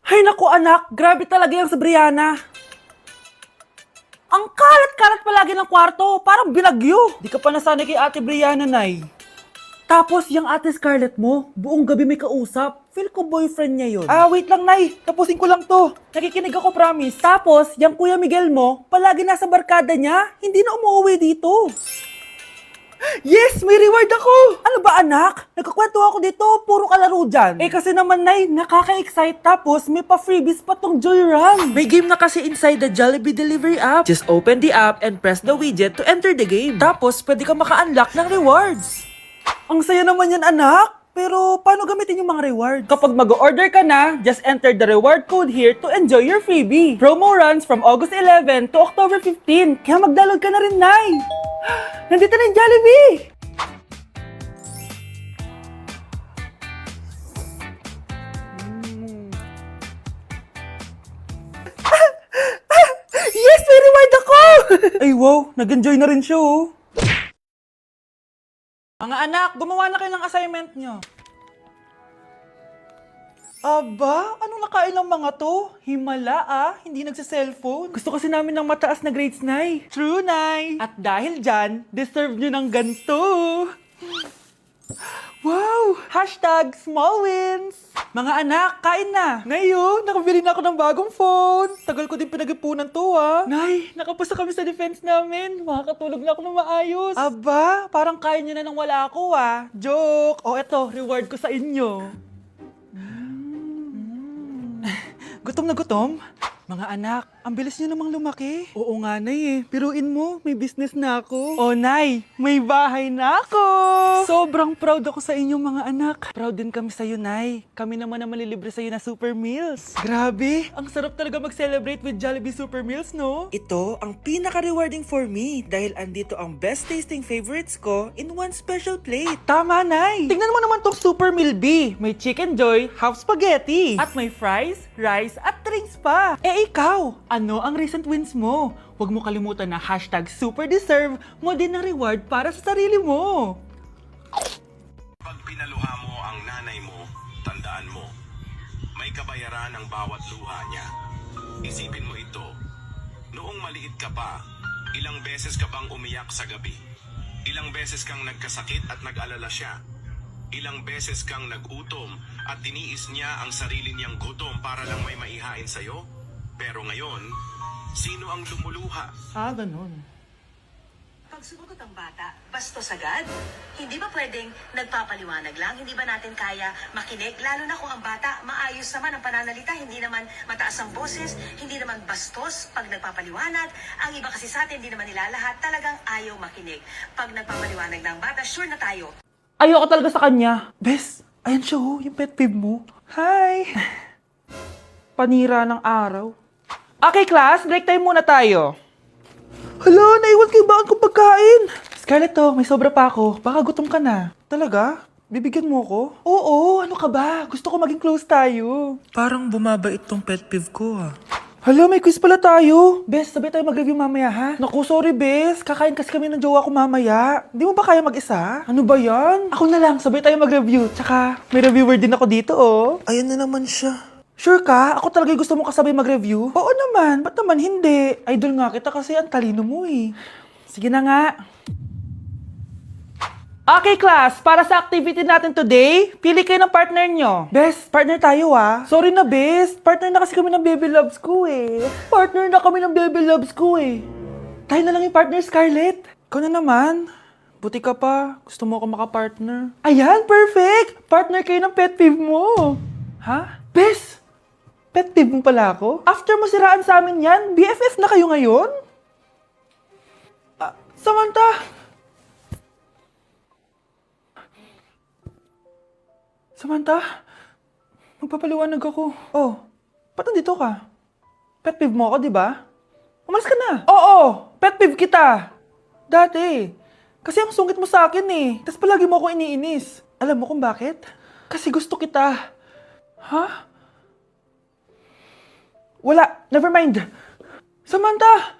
Ay naku anak, grabe talaga yung sa Brianna. Ang kalat-kalat palagi ng kwarto, parang binagyo. Di ka pa nasanay kay Ate Brianna, Nay. Tapos, yung Ate Scarlett mo, buong gabi may kausap. Feel ko boyfriend niya yun. Ah, wait lang, Nay. Tapusin ko lang to. Nakikinig ako, promise. Tapos, yung Kuya Miguel mo, palagi nasa barkada niya, hindi na umuwi dito. Yes! May reward ako! Ano ba anak? Nagkakwento ako dito, puro kalaro dyan. Eh kasi naman Nay, nakaka-excite tapos may pa-freebies pa tong Joy Run. May game na kasi inside the Jollibee delivery app. Just open the app and press the widget to enter the game. Tapos pwede ka maka-unlock ng rewards. Ang saya naman yan anak! Pero paano gamitin yung mga reward? Kapag mag-order ka na, just enter the reward code here to enjoy your freebie. Promo runs from August 11 to October 15. Kaya mag-download ka na rin, Nay! Nandito na yung Jollibee! Yes! May reward ako! Ay wow, nag-enjoy na rin siya oh. Mga anak, gumawa na kayo ng assignment nyo. Aba, anong nakain ng mga to? Himala hindi nagsa-cellphone. Gusto kasi namin ng mataas na grades, Nay. True, Nay. At dahil dyan, deserve nyo ng ganito. Wow! Hashtag small wins! Mga anak, kain na! Ngayon, nakabili na ako ng bagong phone. Tagal ko din pinag-ipunan to Nay, nakapasa kami sa defense namin. Makakatulog na ako ng maayos. Aba, parang kaya nyo na nang wala ako Joke! O eto, reward ko sa inyo. Gutom na gutom? Mga anak, ang bilis niyo namang lumaki. Oo nga, Nay Piruin mo, may business na ako. Oh, Nay, may bahay na ako! Sobrang proud ako sa inyong mga anak. Proud din kami sa'yo, Nay. Kami naman na malilibre sa'yo na Super Meals. Grabe, ang sarap talaga mag-celebrate with Jollibee Super Meals, no? Ito ang pinaka-rewarding for me dahil andito ang best tasting favorites ko in one special plate. Tama, Nay! Tingnan mo naman tong Super Meal B. May Chicken Joy, half spaghetti. At may fries, rice, at drinks pa. Eh ikaw, ano ang recent wins mo? Huwag mo kalimutan na hashtag superdeserve mo din ng reward para sa sarili mo. Pag pinaluha mo ang nanay mo, tandaan mo, may kabayaran ang bawat luha niya. Isipin mo ito, noong maliit ka pa, ilang beses ka bang umiyak sa gabi? Ilang beses kang nagkasakit at nag-alala siya? Ilang beses kang nagutom at tiniis niya ang sarili niyang gutom para lang may maihain sa'yo? Pero ngayon, sino ang lumuluha? Ganun. Pag sumagot ang bata, bastos agad. Hindi ba pwedeng nagpapaliwanag lang? Hindi ba natin kaya makinig? Lalo na kung ang bata maayos naman ang pananalita, hindi naman mataas ang boses, hindi naman bastos pag nagpapaliwanag. Ang iba kasi sa atin, hindi naman nila lahat talagang ayaw makinig. Pag nagpapaliwanag ng bata, sure na tayo. Ayoko talaga sa kanya. Bes, ayan siya yung pet peeve mo. Hi! Panira ng araw. Okay, class, break time muna tayo. Hala, naiwan kayo bakit kong pagkain? Scarlett may sobra pa ako. Baka gutom ka na. Talaga? Bibigyan mo ko? Oo, ano ka ba? Gusto ko maging close tayo. Parang bumabait tong pet peeve ko Hala, may quiz pala tayo. Bes, sabay tayo mag-review mamaya ha? Naku, sorry Bes. Kakain kasi kami ng jowa ko mamaya. Di mo ba kaya mag-isa? Ano ba yan? Ako na lang, sabay tayo mag-review. Tsaka, may reviewer din ako dito Ayan na naman siya. Sure ka? Ako talaga gusto mo kasabay mag-review? Oo naman, ba't naman hindi? Idol nga kita kasi ang talino mo Sige na nga. Okay class, para sa activity natin today, pili kayo ng partner nyo. Best, partner tayo Sorry na best, partner na kasi kami ng baby loves ko Partner na kami ng baby loves ko Tayo na lang yung partner, Scarlett. Ikaw na naman. Buti ka pa, gusto mo ako makapartner. Ayan, perfect! Partner kayo ng pet peeve mo. Ha? Best! Pet peeve mo pala ako? After mo siraan sa amin yan, BFF na kayo ngayon? Samantha! Samantha, magpapaliwanag ako. Oh, ba't nandito ka? Pet peeve mo ako, di ba? Umalis ka na. Oo, pet peeve kita. Dati. Kasi ang sungit mo sa akin Tapos palagi mo ako iniinis. Alam mo kung bakit? Kasi gusto kita. Ha? Wala, never mind. Samantha!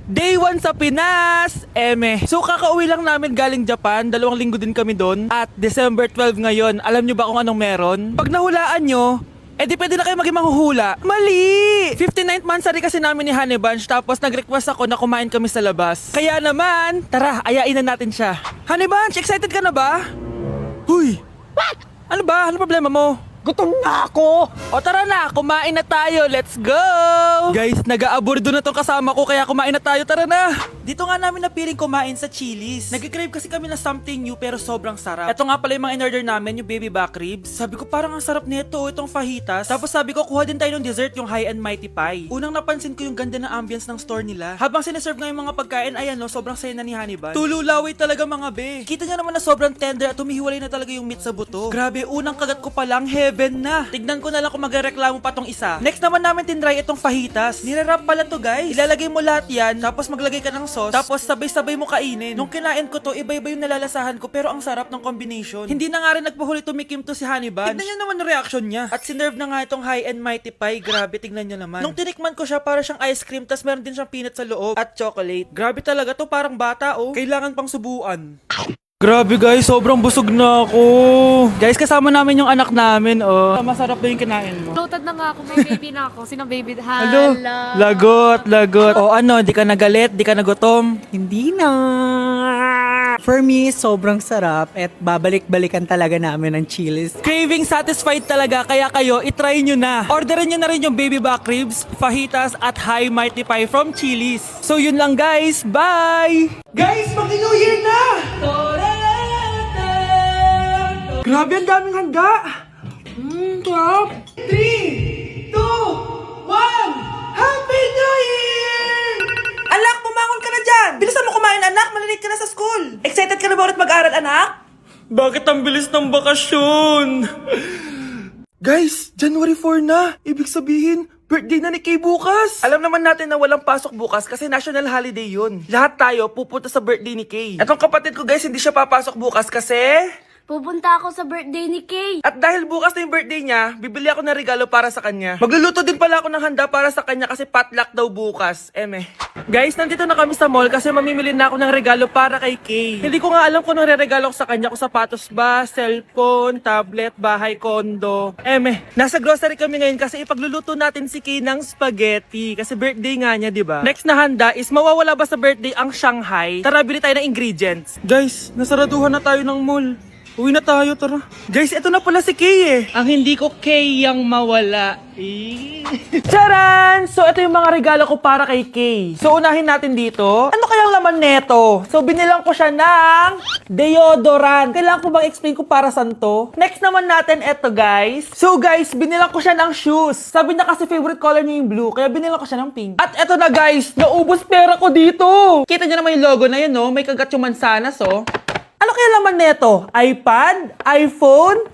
Day 1 sa Pinas! Eme. So kakauwi lang namin galing Japan, 2 linggo din kami doon. At December 12 ngayon, alam nyo ba kung anong meron? Pag nahulaan nyo, di pwede na kayo maging manghuhula. Mali! 59th monthsary kasi namin ni Honey Bunch, tapos nag-request ako na kumain kami sa labas. Kaya naman, tara, ayain na natin siya. Honey Bunch, excited ka na ba? Huy! What? Ano ba? Ano problema mo? Gutom na ako! O tara na, kumain na tayo. Let's go! Guys, nag-aabordo na tong kasama ko kaya kumain na tayo. Tara na! Dito nga namin napiling kumain sa Chili's. Nag-crave kasi kami na something new pero sobrang sarap. Ito nga pala yung mga in-order namin, yung baby back ribs. Sabi ko parang ang sarap nito, itong fajitas. Tapos sabi ko kuha din tayo ng dessert, yung high and mighty pie. Unang napansin ko yung ganda ng ambience ng store nila. Habang sineserve nga yung mga pagkain, ayan no, sobrang saya na ni Honey Bun. Tululaway talaga mga be. Kita niya naman na sobrang tender at humihiwalay na talaga yung meat sa buto. Grabe, unang kagat ko pa lang, heaven na. Tignan ko na lang kung magreklamo pa tong isa. Next naman namin tinry itong fajitas. Nirarap pala to guys. Ilalagay mo lahat yan, tapos maglagay ka ng sauce, tapos sabay-sabay mo kainin. Nung kinain ko to, iba-iba yung nalalasahan ko pero ang sarap ng combination. Hindi na nga rin nagpahuli tumikim to si Honey Bunch. Tignan niyo naman yung reaction niya. At sinerve na nga itong high and mighty pie. Grabe, tignan niyo naman. Nung tinikman ko siya, para siyang ice cream, tas meron din siyang peanut sa loob at chocolate. Grabe talaga to, parang bata oh. Kailangan pang subuan. Grabe guys, sobrang busog na ako. Guys, kasama namin yung anak namin, oh. Masarap ba yung kinain mo? Loaded na nga ako, may baby na ako. Sinong baby? Hello? Hala. Lagot. O ano, di ka nagalit, di ka nagutom? Hindi na. For me, sobrang sarap at babalik-balikan talaga namin ng Chili's. Craving satisfied talaga, kaya kayo, itry nyo na. Orderin nyo na rin yung baby back ribs, fajitas, at high mighty pie from Chili's. So yun lang guys, bye! Guys, mag-New Year na! Grabe, ang daming handa! Sarap! 3, 2, 1, Happy New Year! Anak, bumangon ka na dyan! Bilisan mo kumain, anak! Malinit ka na sa school! Excited ka na ba ulit mag-aral, anak? Bakit ang bilis ng bakasyon? Guys, January 4 na! Ibig sabihin, birthday na ni Kay bukas! Alam naman natin na walang pasok bukas kasi national holiday yun. Lahat tayo pupunta sa birthday ni Kay. Etong kapatid ko guys, hindi siya papasok bukas kasi... Pupunta ako sa birthday ni Kay. At dahil bukas na yung birthday niya, bibili ako ng regalo para sa kanya. Magluluto din pala ako ng handa para sa kanya kasi potluck daw bukas. Eme. Guys, nandito na kami sa mall kasi mamimili na ako ng regalo para kay Kay. Hindi ko nga alam kung anong re-regalo ko sa kanya. Kung sapatos ba, cellphone, tablet, bahay, kondo. Eme. Nasa grocery kami ngayon kasi ipagluluto natin si Kay ng spaghetti. Kasi birthday nga niya, di ba? Next na handa is mawawala ba sa birthday ang Shanghai? Tara, bili tayo ng ingredients. Guys, nasaraduhan na tayo ng mall. Uwi na tayo, tara. Guys, ito na pala si Kay eh. Ang hindi ko Kay yang mawala. Charan! So, ito yung mga regalo ko para kay Kay. So, unahin natin dito. Ano kayang laman neto? So, binilang ko siya ng deodorant. Kailangan ko bang explain ko para saan to? Next naman natin, ito guys. So, guys, binilang ko siya ng shoes. Sabi niya kasi favorite color niya yung blue, kaya binilang ko siya ng pink. At ito na guys, naubos pera ko dito. Kita niyo naman yung logo na yun, no? May kagat yung mansanas, oh. Ano kaya laman neto? iPad? iPhone?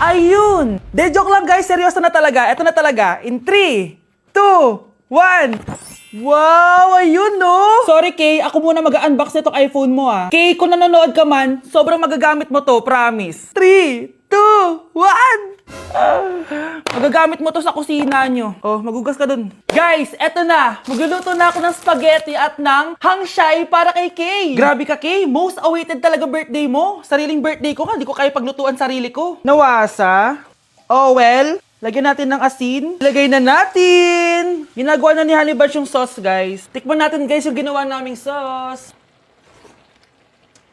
Ayun! De, joke lang guys, seryoso na talaga. Ito na talaga. In 3, 2, 1. Wow! Ayun no! Sorry Kay, ako muna mag-unbox nitong iPhone mo ah. Kay, kung nanonood ka man, sobrang magagamit mo to, promise. 3, 2, 1! Magagamit mo to sa kusina nyo. Oh, magugas ka dun. Guys, eto na. Magluluto na ako ng spaghetti at ng hangshai para kay Kay. Grabe ka, Kay. Most awaited talaga birthday mo. Sariling birthday ko nga. Hindi ko kaya paglutuan sarili ko. Nawasa? Oh, well. Lagyan natin ng asin. Ilagay na natin. Ginagawa na ni Honey Bunch yung sauce, guys. Tikman natin, guys, yung ginawa naming sauce.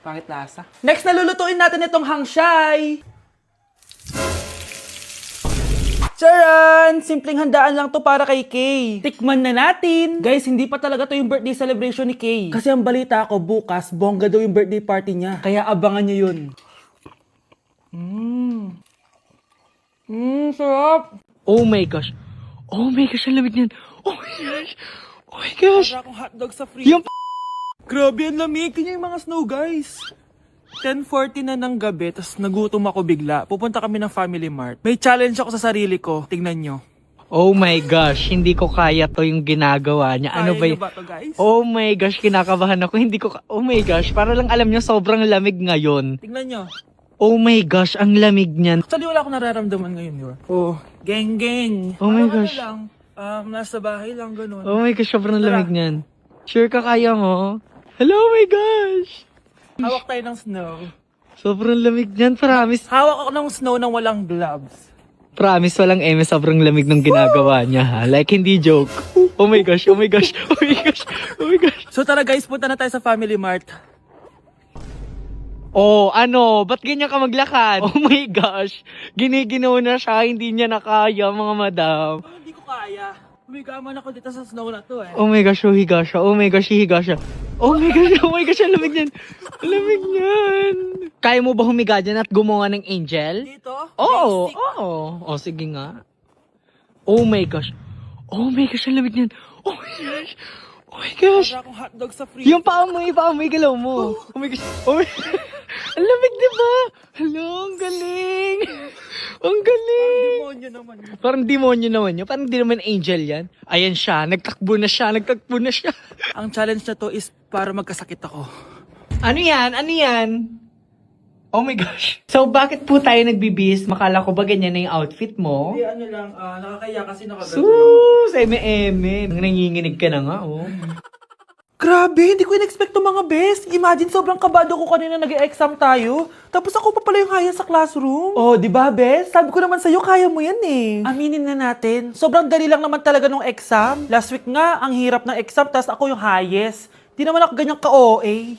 Pangit lasa. Next, nalulutuin natin itong hangshai. Charan! Simpleng handaan lang to para kay Kay. Tikman na natin. Guys, hindi pa talaga to yung birthday celebration ni Kay. Kasi ang balita ko, bukas, bongga daw yung birthday party niya. Kaya abangan niyo yun. Sarap! Oh my gosh. Oh my gosh, ang lamig niyan. Oh my gosh. Oh my gosh. Para akong hotdog sa fridge. Yung Grabe, ang lamig. Tingnan yung mga snow, guys. 10:40 na ng gabi, tapos nagutom ako bigla. Pupunta kami ng Family Mart. May challenge ako sa sarili ko. Tingnan nyo. Oh my gosh, hindi ko kaya to yung ginagawa niya. Ano ba Kaya yun? nyo ba to, guys? Oh my gosh, kinakabahan ako. Hindi ko oh my gosh, para lang alam niyo sobrang lamig ngayon. Tingnan nyo. Oh my gosh, ang lamig niyan. Actually, wala akong nararamdaman ngayon, yun. Oh, geng. Oh my Parang gosh. Ano lang, nasa bahay lang, ganun. Oh my gosh, sobrang Tara. lamig niyan. Sure ka kaya mo? Hello, oh my gosh! Hawak tayo ng snow. Sobrang lamig niyan, promise. Hawak ako ng snow nang walang gloves. Promise, walang eme, sobrang lamig ng ginagawa niya ha. Like, hindi joke. Oh my gosh, oh my gosh, oh my gosh, oh my gosh. So tara guys, punta na tayo sa Family Mart. Oh, ano? Ba't ganyan ka maglakad? Oh my gosh. Giniginaw na siya, hindi niya na kaya, mga madam. Hindi ko kaya. Humigaman ako dito sa snow na to eh. Oh my gosh, hihiga siya. Oh my gosh, hihiga siya. Oh my gosh, oh my gosh, ang lamig niyan. Ang lamig niyan. Kaya mo ba humiga dyan at gumawa ng angel? Dito? Oo, Basic. oo. Oh, sige nga. Oh my gosh. Oh my gosh, ang lamig niyan. Oh my gosh. Oh my gosh. Para akong hotdog sa freezer. Yung paamoy, galaw mo. Oh my gosh. Oh my ang lamig, diba? Hello, ang galing. Ang galing. Demonyo naman. Parang demonyo naman yun. Parang di naman angel yan. Ayan siya. Nagtakbo na siya. Ang challenge na to is para magkasakit ako. Ano yan? Ano yan? Oh my gosh. So, bakit po tayo nagbibis? Makala ko ba ganyan na yung outfit mo? Hindi, ano lang, nakakaya kasi nakagano. Sus! Eme-eme. Nanginginig ka na nga, oh. Grabe, hindi ko in-expect to mga best. Imagine, sobrang kabado ko kanina nag-exam tayo. Tapos ako pa pala yung haya sa classroom. Oh, di ba, best? Sabi ko naman sa'yo, kaya mo yan eh. Aminin na natin. Sobrang dali lang naman talaga nung exam. Last week nga, ang hirap ng exam, tas ako yung highest. Di naman ako ganyang ka-OA.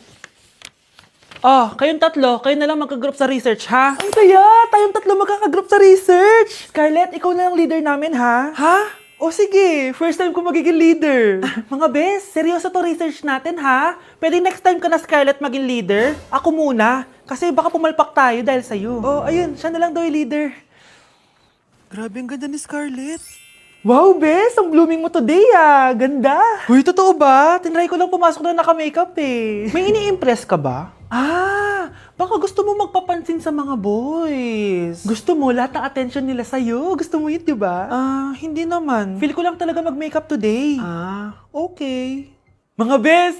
Oh, kayong tatlo, kayo na lang magka-group sa research, ha? Ang saya! Tayong tatlo magkaka-group sa research! Scarlett, ikaw na lang leader namin, ha? Ha? O sige, first time ko magiging leader. Mga bes, seryoso to research natin, ha? Pwede next time ka na, Scarlett, maging leader? Ako muna, kasi baka pumalpak tayo dahil sa'yo. Oh, ayun, siya na lang daw yung leader. Grabe, ang ganda ni Scarlett. Wow, bes! Ang blooming mo today, ah! Ganda! Uy, totoo ba? Tinry ko lang pumasok na naka-makeup, eh. May ini-impress ka ba? Ah! Baka gusto mo magpapansin sa mga boys. Gusto mo lahat ng attention nila sa'yo. Gusto mo yun, di ba? Hindi naman. Feel ko lang talaga mag-makeup today. Okay. Mga bes!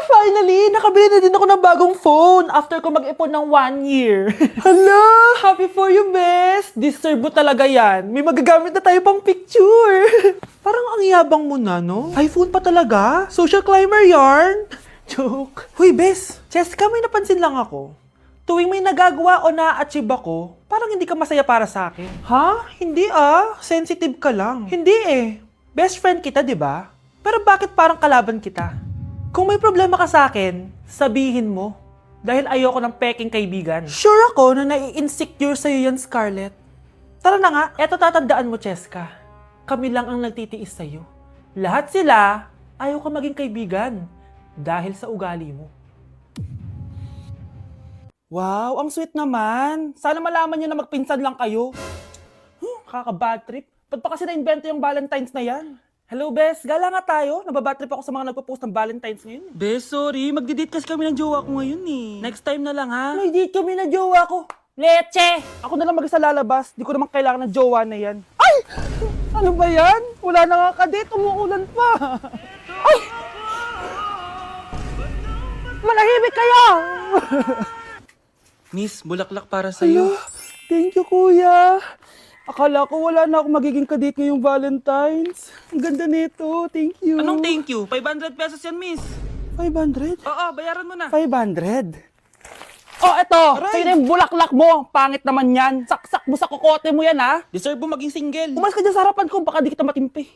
Finally! Nakabili na din ako ng bagong phone after ko mag-ipon ng 1 year. Hala! Happy for you, bes! Deserve mo talaga yan. May magagamit na tayo pang picture. Parang ang yabang mo na, no? iPhone pa talaga? Social climber yarn? Joke. Huy, bes! Cheska, may napansin lang ako. Tuwing may nagagawa o na-achieve ako, parang hindi ka masaya para sa akin. Ha? Hindi ah. Sensitive ka lang. Hindi eh. Best friend kita, di ba? Pero bakit parang kalaban kita? Kung may problema ka sa akin, sabihin mo. Dahil ayoko ng peking kaibigan. Sure ako na nai-insecure sa'yo yan, Scarlett. Tara na nga, eto tatandaan mo, Cheska. Kami lang ang nagtitiis sa'yo. Lahat sila, ayaw ka maging kaibigan. Dahil sa ugali mo. Wow, ang sweet naman. Sana malaman niyo na magpinsan lang kayo. Kaka-bad trip. Ba't pa kasi na-invento yung Valentine's na yan? Hello, Bes. Gala nga tayo. Nababad trip ako sa mga nagpo-post ng Valentine's ngayon. Bes, sorry. Magdi-date kasi kami ng jowa ko ngayon eh. Next time na lang, ha? May date kami ng jowa ko. Leche! Ako na lang mag-isa lalabas. Di ko naman kailangan ng jowa na yan. Ay! Ano ba yan? Wala na nga ka-date. Umuulan pa. Ay! Manahimik kayo! Miss, bulaklak para sa'yo. Thank you, kuya. Akala ko wala na ako magiging kadate ngayong Valentine's. Ang ganda nito. Thank you. Anong thank you? 500 pesos yan, miss. 500? Oo, bayaran mo na. 500? Oh, eto. Sa'yo na yung bulaklak mo. Pangit naman yan. Saksak mo sa kokote mo yan, ha? Deserve mo maging single. Umas ka dyan sa harapan ko. Baka di kita matimpi.